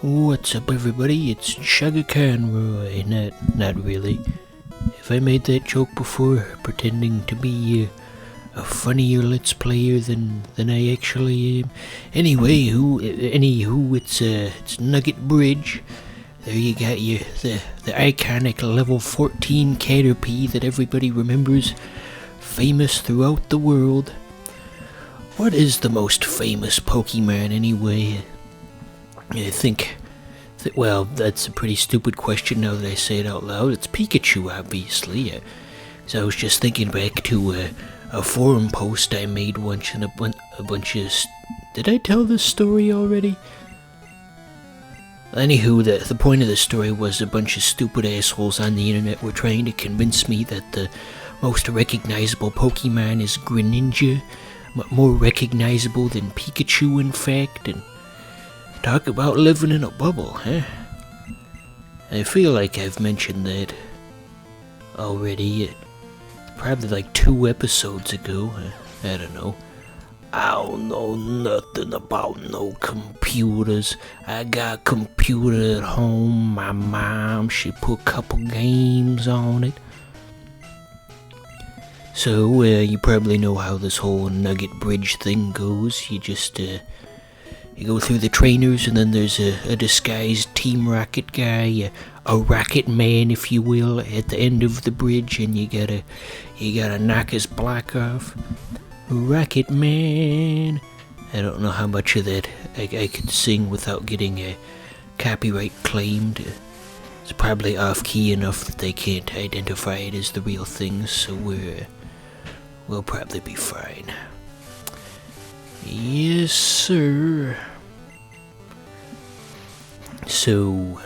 What's up, everybody? It's Shaggy Conroy. Not really. Have I made that joke before, pretending to be a funnier Let's Player than I actually am? Anywho, it's Nugget Bridge. There you got the iconic level 14 Caterpie that everybody remembers, famous throughout the world. What is the most famous Pokemon anyway? I think, well, that's a pretty stupid question now that I say it out loud. It's Pikachu, obviously. So I was just thinking back to a forum post I made once and a bunch of... Did I tell this story already? Anywho, the point of the story was a bunch of stupid assholes on the internet were trying to convince me that the most recognizable Pokemon is Greninja, more recognizable than Pikachu, in fact, and talk about living in a bubble, huh? I feel like I've mentioned that already, probably like 2 episodes ago. I don't know. I don't know nothing about no computers. I got a computer at home. My mom, she put a couple games on it. So, you probably know how this whole Nugget Bridge thing goes. You just, you go through the trainers, and then there's a disguised Team Rocket guy, a Rocket Man, if you will, at the end of the bridge, and you gotta knock his block off. Rocket Man. I don't know how much of that I could sing without getting a copyright claimed. It's probably off-key enough that they can't identify it as the real thing, so we'll probably be fine. Yes, sir. So,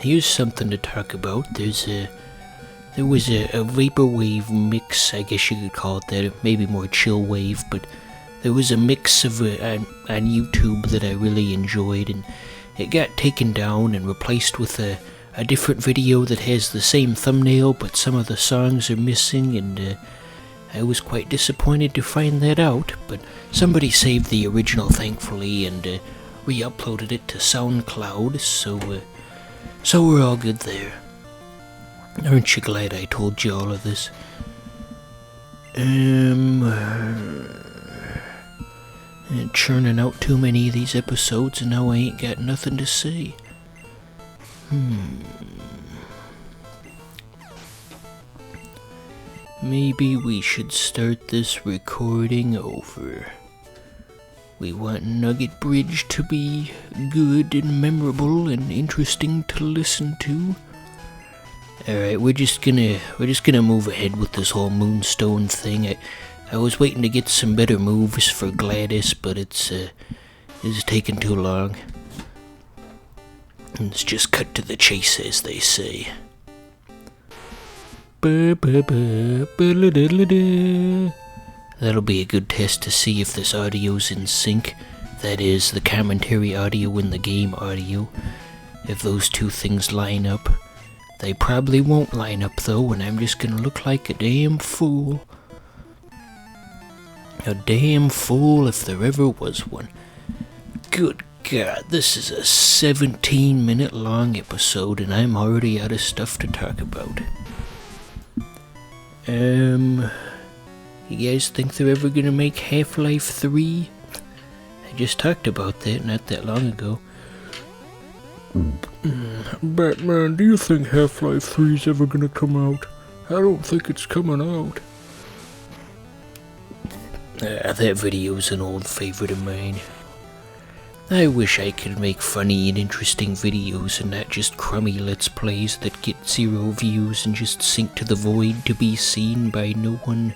here's something to talk about. There was a vaporwave mix, I guess you could call it that, maybe more chill wave, but there was a mix of on YouTube that I really enjoyed, and it got taken down and replaced with a different video that has the same thumbnail, but some of the songs are missing, and I was quite disappointed to find that out, but somebody saved the original, thankfully, and re-uploaded it to SoundCloud, so we're all good there. Aren't you glad I told you all of this? Churning out too many of these episodes, and now I ain't got nothing to say. Maybe we should start this recording over. We want Nugget Bridge to be good and memorable and interesting to listen to. Alright, we're just gonna move ahead with this whole Moonstone thing. I was waiting to get some better moves for Gladys, but it's taking too long. Let's just cut to the chase, as they say. That'll be a good test to see if this audio's in sync. That is, the commentary audio and the game audio. If those two things line up. They probably won't line up though, and I'm just gonna look like a damn fool. A damn fool if there ever was one. Good God, this is a 17-minute long episode, and I'm already out of stuff to talk about. You guys think they're ever gonna make Half-Life 3? I just talked about that not that long ago. Batman, do you think Half-Life 3 is ever gonna come out? I don't think it's coming out. That video's an old favorite of mine. I wish I could make funny and interesting videos and not just crummy Let's Plays that get 0 views and just sink to the void to be seen by no one.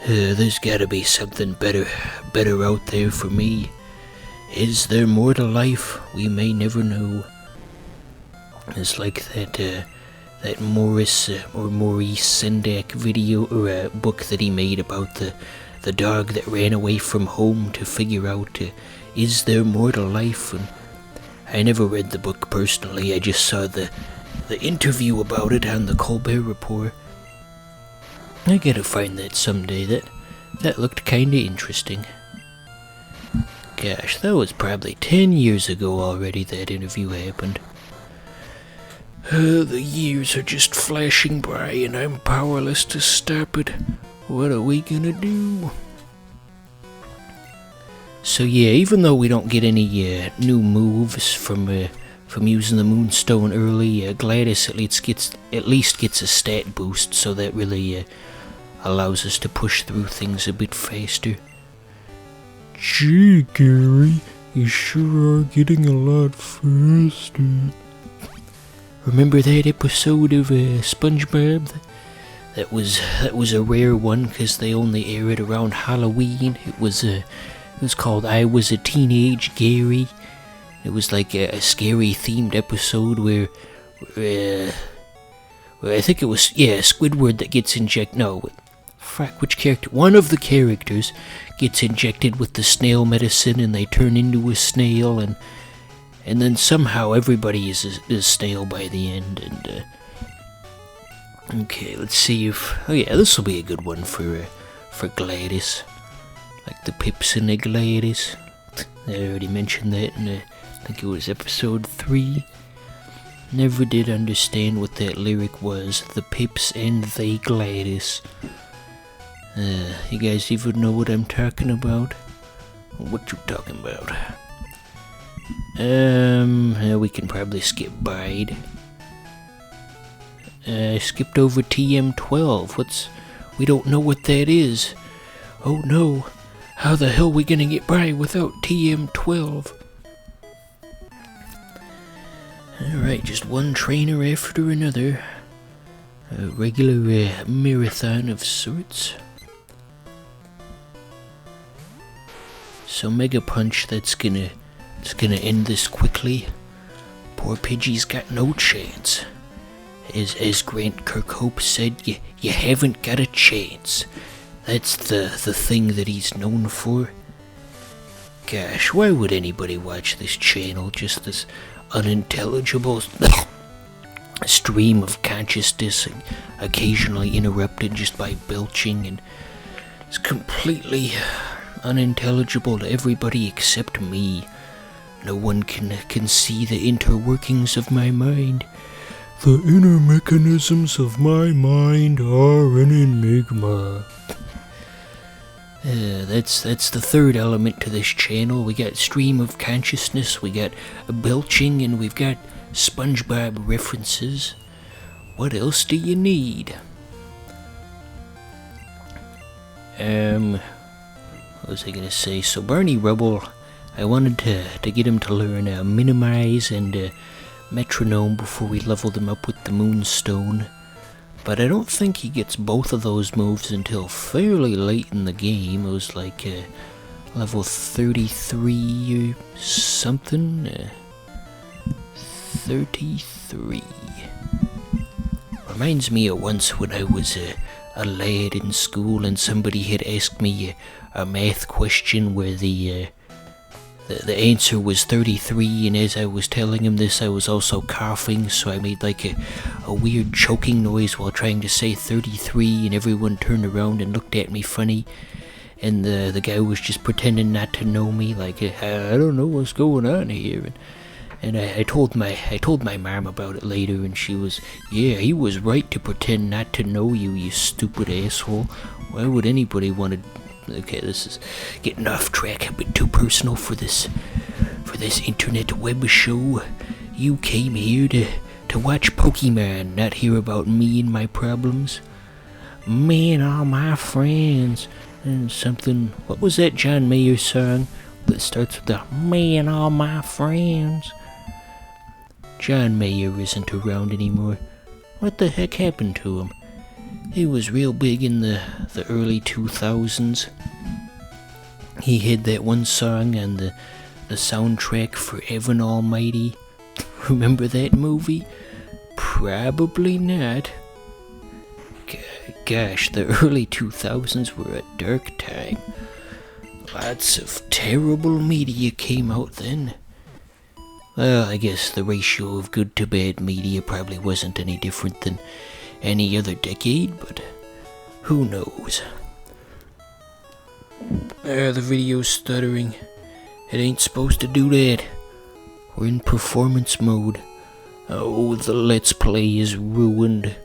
There's gotta be something better out there for me. Is there more to life? We may never know. It's like that Maurice Sendak video, or book that he made about the dog that ran away from home to figure out, is there more to life? And I never read the book personally, I just saw the interview about it on the Colbert Report. I gotta find that someday, that looked kinda interesting. Gosh, that was probably 10 years ago already that interview happened. The years are just flashing by and I'm powerless to stop it. What are we gonna do? So yeah, even though we don't get any new moves from using the Moonstone early, Gladys at least gets a stat boost, so that really allows us to push through things a bit faster. Gee, Gary, you sure are getting a lot faster. Remember that episode of SpongeBob? That was a rare one because they only air it around Halloween. It was called "I Was a Teenage Gary." It was like a scary themed episode where I think it was Squidward that gets injected. No, which character? One of the characters gets injected with the snail medicine, and they turn into a snail, and then somehow everybody is a snail by the end. And okay, let's see if this will be a good one for Gladys, like the Pips and the Gladys. I already mentioned that in I think it was episode 3. Never did understand what that lyric was. The Pips and they Gladys. You guys even know what I'm talking about? What you talking about? We can probably skip Bide. I skipped over TM12. We don't know what that is. Oh no. How the hell are we gonna get by without TM12? Alright, just one trainer after another. A regular marathon of sorts. So Mega Punch, it's gonna end this quickly. Poor Pidgey's got no chance. As Grant Kirkhope said, you haven't got a chance. That's the thing that he's known for. Gosh, why would anybody watch this channel? Just this unintelligible stream of consciousness, occasionally interrupted just by belching, and it's completely unintelligible to everybody except me. No one can see the interworkings of my mind. The inner mechanisms of my mind are an enigma. That's the third element to this channel. We got stream of consciousness, we got belching, and we've got SpongeBob references. What else do you need? What was I gonna say? So Barney Rubble, I wanted to get him to learn Minimize and Metronome before we leveled him up with the Moonstone. But I don't think he gets both of those moves until fairly late in the game. It was like level 33 or something. 33. Reminds me of once when I was a lad in school and somebody had asked me a math question where the answer was 33, and as I was telling him this, I was also coughing, so I made like a weird choking noise while trying to say 33, and everyone turned around and looked at me funny, and the guy was just pretending not to know me, like, I don't know what's going on here, and I told my mom about it later, and she was, yeah, he was right to pretend not to know you, you stupid asshole. Why would anybody want to... Okay, this is getting off track, a bit too personal for this internet web show. You came here to watch Pokemon, not hear about me and my problems. Me and all my friends, and something. What was that John Mayer song that starts with the "me and all my friends"? John Mayer isn't around anymore. What the heck happened to him? He was real big in the early 2000s. He had that one song on the soundtrack for Evan Almighty. Remember that movie? Probably not. Gosh, the early 2000s were a dark time. Lots of terrible media came out then. Well, I guess the ratio of good to bad media probably wasn't any different than any other decade, but who knows? The video's stuttering. It ain't supposed to do that. We're in performance mode. Oh, the Let's Play is ruined.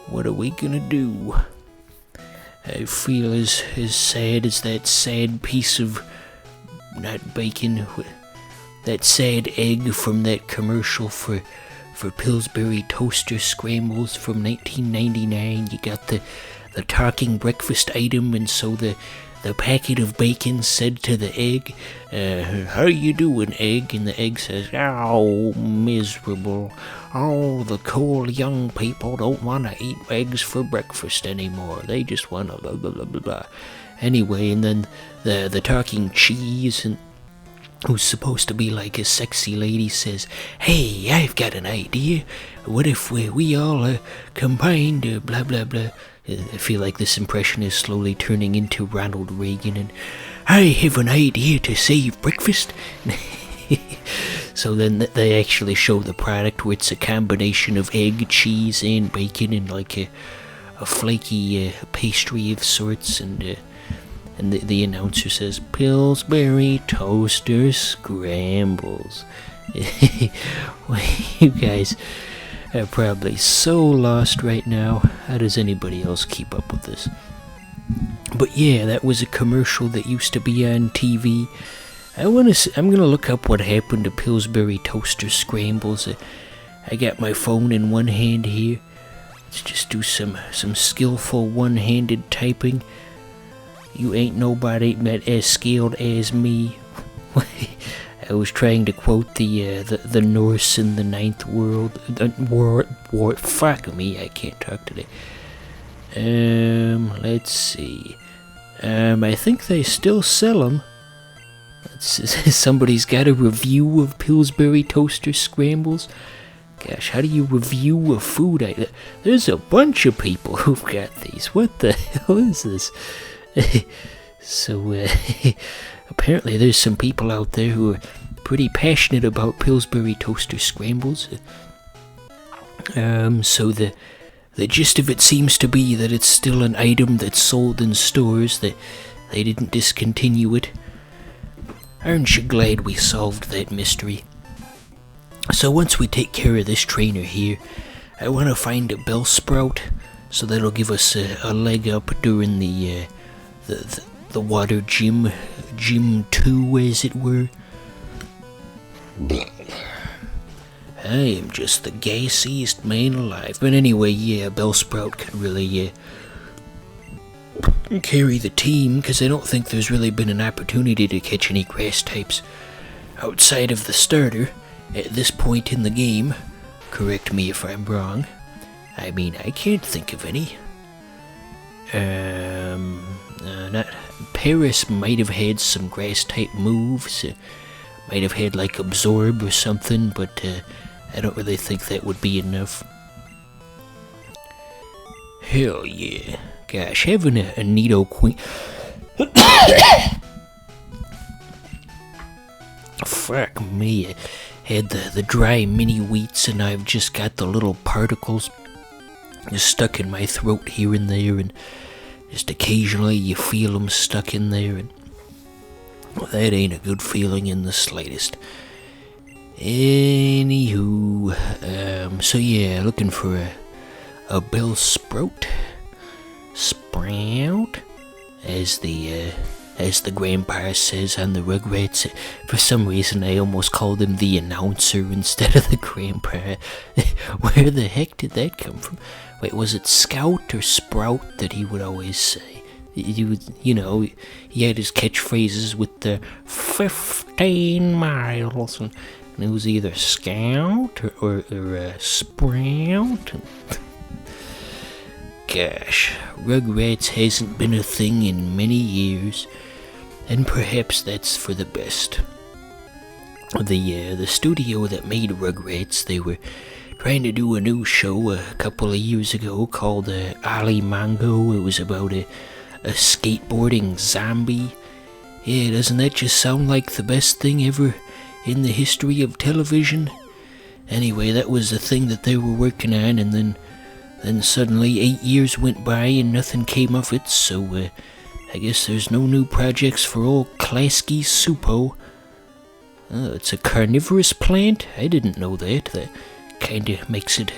What are we gonna do? I feel as sad as that sad piece of, not bacon, that sad egg from that commercial for Pillsbury Toaster Scrambles from 1999. You got the talking breakfast item, and so the packet of bacon said to the egg, how you doing, egg? And the egg says, oh, miserable. Oh, the cool young people don't want to eat eggs for breakfast anymore. They just want to blah, blah, blah, blah, blah. Anyway, and then the talking cheese, and who's supposed to be like a sexy lady, says, hey, I've got an idea. What if we all combined, blah, blah, blah. I feel like this impression is slowly turning into Ronald Reagan, and I have an idea to save breakfast. So then they actually show the product, where it's a combination of egg, cheese, and bacon, and like a flaky pastry of sorts, and the announcer says, Pillsbury Toaster Scrambles. You guys are probably so lost right now. How does anybody else keep up with this? But yeah, that was a commercial that used to be on TV. I'm gonna look up what happened to Pillsbury Toaster Scrambles. I got my phone in one hand here. Let's just do some skillful one-handed typing. You ain't nobody as skilled as me. I was trying to quote the Norse in the Ninth World. Fuck me, I can't talk today. Let's see. I think they still sell them. Somebody's got a review of Pillsbury Toaster Scrambles. Gosh, how do you review a food item? There's a bunch of people who've got these. What the hell is this? So, apparently there's some people out there who are pretty passionate about Pillsbury Toaster Scrambles. So the gist of it seems to be that it's still an item that's sold in stores, that they didn't discontinue it. Aren't you glad we solved that mystery? So once we take care of this trainer here, I want to find a Bellsprout, so that'll give us a leg up during the water gym 2, as it were. I am just the gassiest man alive. But anyway, yeah, Bellsprout could really carry the team, because I don't think there's really been an opportunity to catch any grass types outside of the starter at this point in the game. Correct me if I'm wrong. I mean, I can't think of any. Not Paris might have had some grass type moves. Might have had like Absorb or something, but I don't really think that would be enough. Hell yeah. Gosh, having a Nidoqueen. Fuck me. I had the dry mini wheats, and I've just got the little particles just stuck in my throat here and there, and just occasionally you feel them stuck in there, and well, that ain't a good feeling in the slightest. Anywho, so yeah, looking for a Bellsprout. Sprout, as the grandpa says on the Rugrats. For some reason, I almost called him the announcer instead of the grandpa. Where the heck did that come from? Wait, was it Scout or Sprout that he would always say? You know, he had his catchphrases with the 15 miles, and it was either Scout or Sprout. Gosh, Rugrats hasn't been a thing in many years, and perhaps that's for the best. The studio that made Rugrats, they were trying to do a new show a couple of years ago called Ali Mongo. It was about a skateboarding zombie. Yeah, doesn't that just sound like the best thing ever in the history of television? Anyway, that was the thing that they were working on, and then suddenly 8 years went by and nothing came of it, so I guess there's no new projects for old Klasky Supo. Oh, it's a carnivorous plant? I didn't know that. That kinda makes it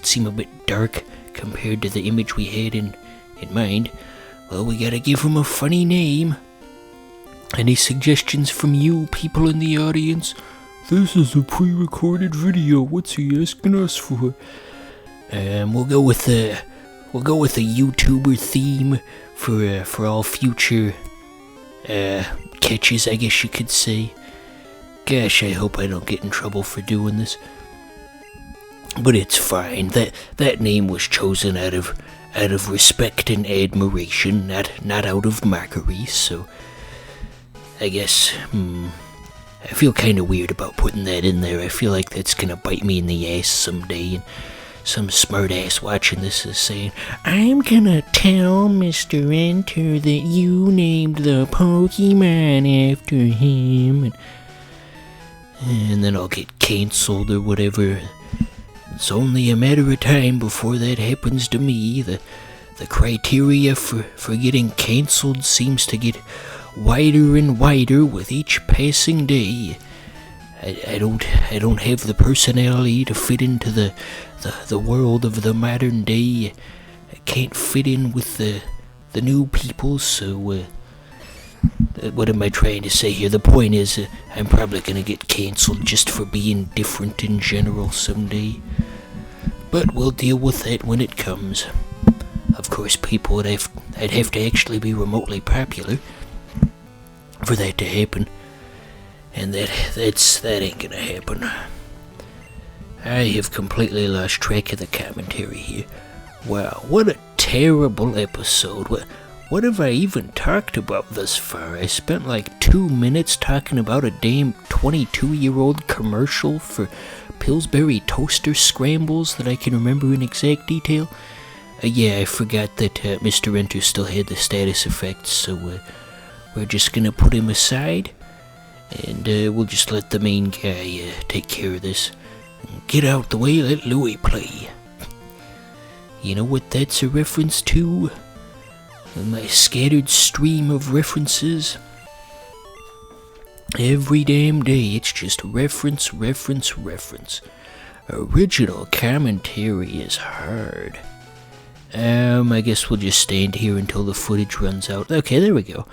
seem a bit dark compared to the image we had in mind. Well, we gotta give him a funny name. Any suggestions from you people in the audience? This is a pre-recorded video. What's he asking us for? We'll go with a YouTuber theme for all future catches, I guess you could say. Gosh, I hope I don't get in trouble for doing this. But it's fine. That name was chosen out of respect and admiration, not out of mockery. So I guess I feel kind of weird about putting that in there. I feel like that's gonna bite me in the ass someday, and some smart ass watching this is saying, "I'm gonna tell Mr. Enter that you named the Pokemon after him," and then I'll get cancelled or whatever. It's only a matter of time before that happens to me. The criteria for getting cancelled seems to get wider and wider with each passing day. I don't have the personality to fit into the world of the modern day. I can't fit in with the new people, so what am I trying to say here? The point is, I'm probably gonna get cancelled just for being different in general someday. But we'll deal with that when it comes. Of course, people I'd have to actually be remotely popular for that to happen, and that ain't gonna happen. I have completely lost track of the commentary here. Wow, what a terrible episode. What have I even talked about thus far? I spent like 2 minutes talking about a damn 22-year-old commercial for Pillsbury toaster scrambles that I can remember in exact detail. Yeah, I forgot that Mr. Enter still had the status effects, so we're just gonna put him aside, and we'll just let the main guy take care of this. Get out the way, let Louie play. You know what that's a reference to? My scattered stream of references. Every damn day, it's just reference. Original commentary is hard. I guess we'll just stand here until the footage runs out. Okay, there we go.